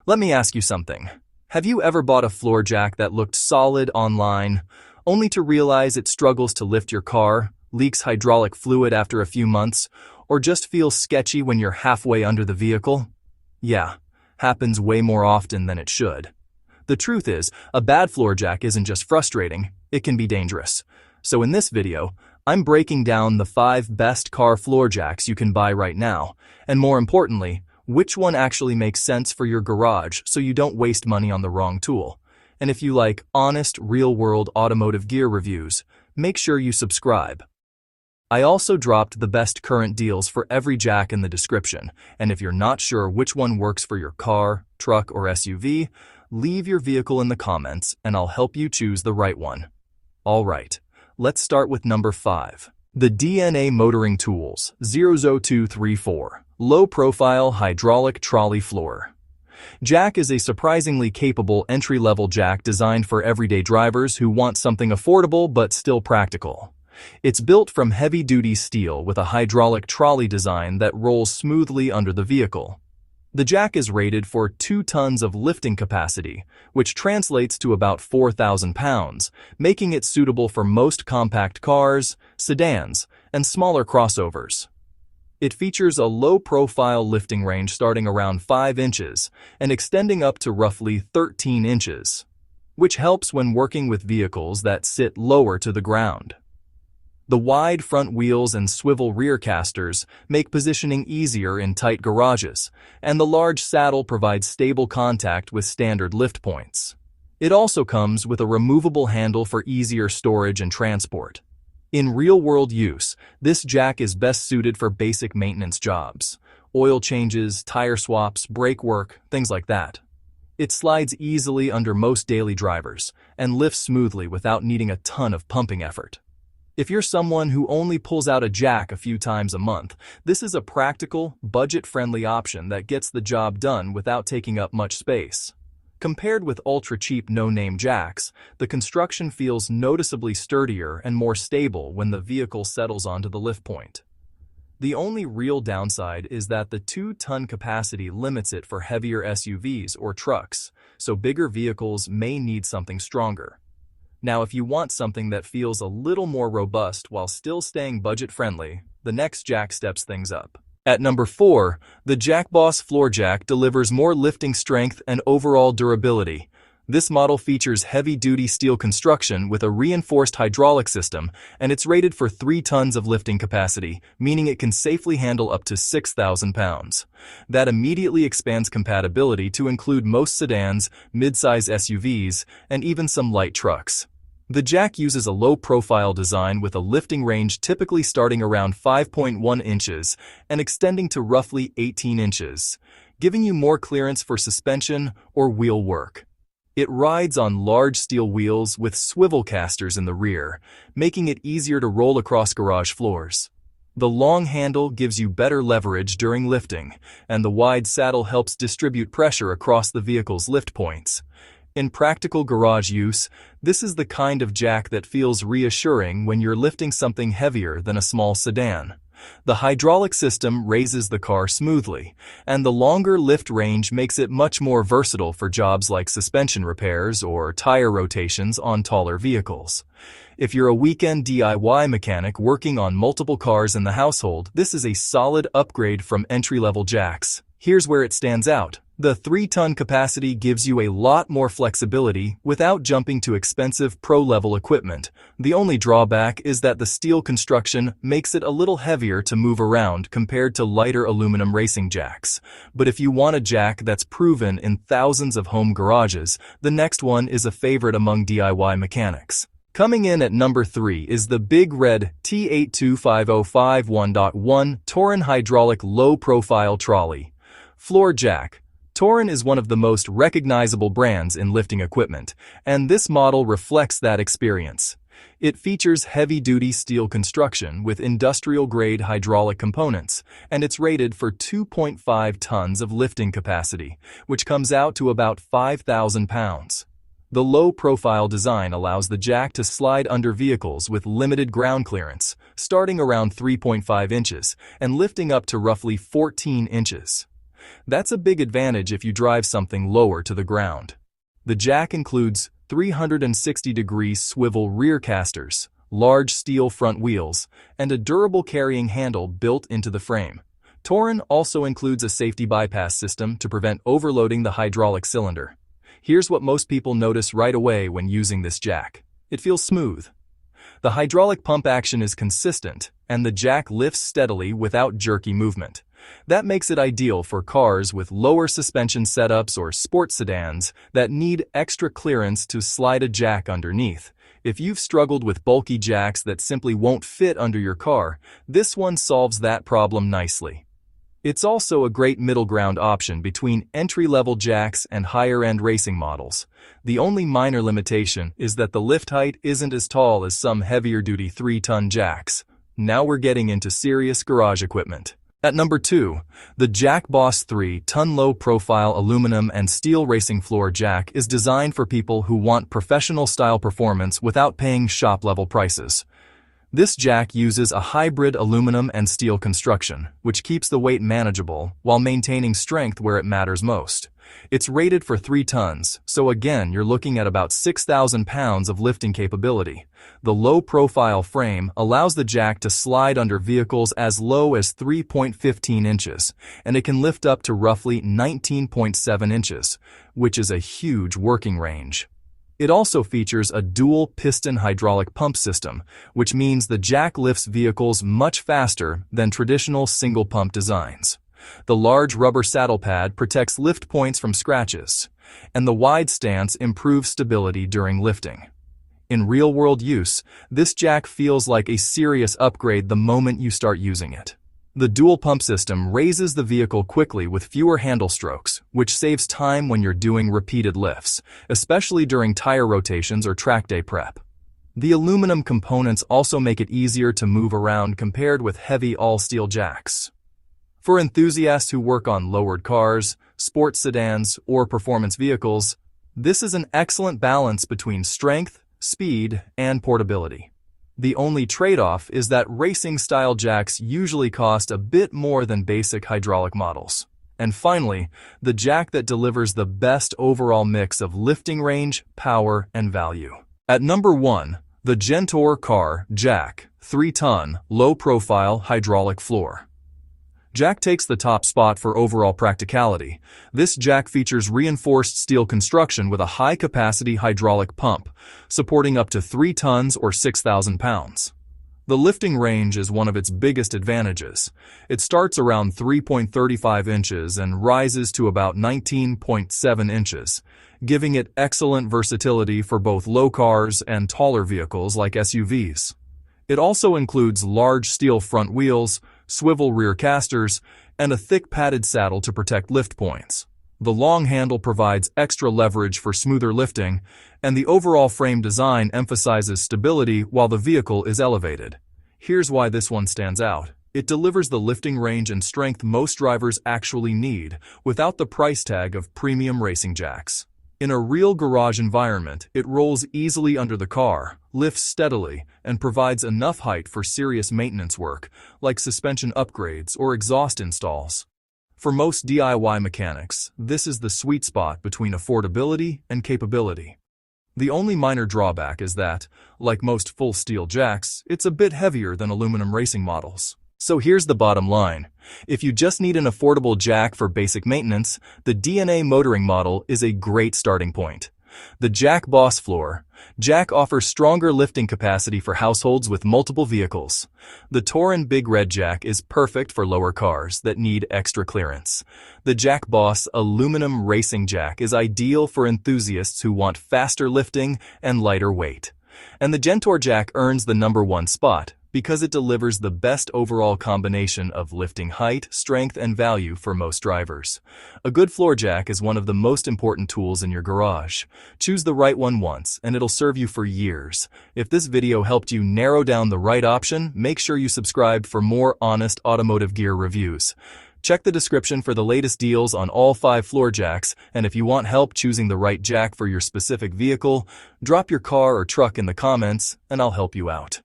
Let me ask you something. Have you ever bought a floor jack that looked solid online, only to realize it struggles to lift your car, leaks hydraulic fluid after a few months, or just feels sketchy when you're halfway under the vehicle? Yeah, happens way more often than it should. The truth is, a bad floor jack isn't just frustrating, it can be dangerous. So in this video, I'm breaking down the 5 best car floor jacks you can buy right now, and more importantly, which one actually makes sense for your garage so you don't waste money on the wrong tool. And if you like honest, real-world automotive gear reviews, make sure you subscribe. I also dropped the best current deals for every jack in the description, and if you're not sure which one works for your car, truck, or SUV, leave your vehicle in the comments and I'll help you choose the right one. Alright, let's start with number 5. The DNA Motoring Tools 00234 Low-Profile Hydraulic Trolley Floor. Jack is a surprisingly capable entry-level jack designed for everyday drivers who want something affordable but still practical. It's built from heavy-duty steel with a hydraulic trolley design that rolls smoothly under the vehicle. The jack is rated for 2 tons of lifting capacity, which translates to about 4,000 pounds, making it suitable for most compact cars, sedans, and smaller crossovers. It features a low-profile lifting range starting around 5 inches and extending up to roughly 13 inches, which helps when working with vehicles that sit lower to the ground. The wide front wheels and swivel rear casters make positioning easier in tight garages, and the large saddle provides stable contact with standard lift points. It also comes with a removable handle for easier storage and transport. In real-world use, this jack is best suited for basic maintenance jobs, oil changes, tire swaps, brake work, things like that. It slides easily under most daily drivers and lifts smoothly without needing a ton of pumping effort. If you're someone who only pulls out a jack a few times a month, this is a practical, budget-friendly option that gets the job done without taking up much space. Compared with ultra-cheap no-name jacks, the construction feels noticeably sturdier and more stable when the vehicle settles onto the lift point. The only real downside is that the 2-ton capacity limits it for heavier SUVs or trucks, so bigger vehicles may need something stronger. Now, if you want something that feels a little more robust while still staying budget-friendly, the next jack steps things up. At number 4, the JackBoss Floor Jack delivers more lifting strength and overall durability. This model features heavy-duty steel construction with a reinforced hydraulic system, and it's rated for 3 tons of lifting capacity, meaning it can safely handle up to 6,000 pounds. That immediately expands compatibility to include most sedans, mid-size SUVs, and even some light trucks. The jack uses a low-profile design with a lifting range typically starting around 5.1 inches and extending to roughly 18 inches, giving you more clearance for suspension or wheel work. It rides on large steel wheels with swivel casters in the rear, making it easier to roll across garage floors. The long handle gives you better leverage during lifting, and the wide saddle helps distribute pressure across the vehicle's lift points. In practical garage use, this is the kind of jack that feels reassuring when you're lifting something heavier than a small sedan. The hydraulic system raises the car smoothly, and the longer lift range makes it much more versatile for jobs like suspension repairs or tire rotations on taller vehicles. If you're a weekend DIY mechanic working on multiple cars in the household, this is a solid upgrade from entry-level jacks. Here's where it stands out. The 3-ton capacity gives you a lot more flexibility without jumping to expensive pro-level equipment. The only drawback is that the steel construction makes it a little heavier to move around compared to lighter aluminum racing jacks. But if you want a jack that's proven in thousands of home garages, the next one is a favorite among DIY mechanics. Coming in at number 3 is the Big Red T825051.1 Torin Hydraulic Low-Profile Trolley Floor Jack. Torin is one of the most recognizable brands in lifting equipment, and this model reflects that experience. It features heavy-duty steel construction with industrial-grade hydraulic components, and it's rated for 2.5 tons of lifting capacity, which comes out to about 5,000 pounds. The low-profile design allows the jack to slide under vehicles with limited ground clearance, starting around 3.5 inches and lifting up to roughly 14 inches. That's a big advantage if you drive something lower to the ground. The jack includes 360-degree swivel rear casters, large steel front wheels, and a durable carrying handle built into the frame. Torin also includes a safety bypass system to prevent overloading the hydraulic cylinder. Here's what most people notice right away when using this jack. It feels smooth. The hydraulic pump action is consistent, and the jack lifts steadily without jerky movement. That makes it ideal for cars with lower suspension setups or sports sedans that need extra clearance to slide a jack underneath. If you've struggled with bulky jacks that simply won't fit under your car, this one solves that problem nicely. It's also a great middle ground option between entry-level jacks and higher-end racing models. The only minor limitation is that the lift height isn't as tall as some heavier-duty 3-ton jacks. Now we're getting into serious garage equipment. At number 2, the Jack Boss 3-ton low-profile aluminum and steel racing floor jack is designed for people who want professional-style performance without paying shop-level prices. This jack uses a hybrid aluminum and steel construction, which keeps the weight manageable while maintaining strength where it matters most. It's rated for 3 tons, so again you're looking at about 6,000 pounds of lifting capability. The low-profile frame allows the jack to slide under vehicles as low as 3.15 inches, and it can lift up to roughly 19.7 inches, which is a huge working range. It also features a dual-piston hydraulic pump system, which means the jack lifts vehicles much faster than traditional single-pump designs. The large rubber saddle pad protects lift points from scratches, and the wide stance improves stability during lifting. In real-world use, this jack feels like a serious upgrade the moment you start using it. The dual pump system raises the vehicle quickly with fewer handle strokes, which saves time when you're doing repeated lifts, especially during tire rotations or track day prep. The aluminum components also make it easier to move around compared with heavy all-steel jacks. For enthusiasts who work on lowered cars, sports sedans, or performance vehicles, this is an excellent balance between strength, speed, and portability. The only trade-off is that racing-style jacks usually cost a bit more than basic hydraulic models. And finally, the jack that delivers the best overall mix of lifting range, power, and value. At number 1, the GENTOR Car Jack 3-ton low-profile hydraulic floor. Jack takes the top spot for overall practicality. This jack features reinforced steel construction with a high-capacity hydraulic pump, supporting up to 3 tons or 6,000 pounds. The lifting range is one of its biggest advantages. It starts around 3.35 inches and rises to about 19.7 inches, giving it excellent versatility for both low cars and taller vehicles like SUVs. It also includes large steel front wheels, swivel rear casters, and a thick padded saddle to protect lift points. The long handle provides extra leverage for smoother lifting, and the overall frame design emphasizes stability while the vehicle is elevated. Here's why this one stands out. It delivers the lifting range and strength most drivers actually need, without the price tag of premium racing jacks. In a real garage environment, it rolls easily under the car, lifts steadily, and provides enough height for serious maintenance work, like suspension upgrades or exhaust installs. For most DIY mechanics, this is the sweet spot between affordability and capability. The only minor drawback is that, like most full steel jacks, it's a bit heavier than aluminum racing models. So here's the bottom line. If you just need an affordable jack for basic maintenance, the DNA motoring model is a great starting point. The Jack Boss Floor Jack offers stronger lifting capacity for households with multiple vehicles. The Torin Big Red Jack is perfect for lower cars that need extra clearance. The Jack Boss Aluminum Racing Jack is ideal for enthusiasts who want faster lifting and lighter weight. And the GENTOR Jack earns the number 1 spot because it delivers the best overall combination of lifting height, strength, and value for most drivers. A good floor jack is one of the most important tools in your garage. Choose the right one once, and it'll serve you for years. If this video helped you narrow down the right option, make sure you subscribe for more honest automotive gear reviews. Check the description for the latest deals on all 5 floor jacks, and if you want help choosing the right jack for your specific vehicle, drop your car or truck in the comments, and I'll help you out.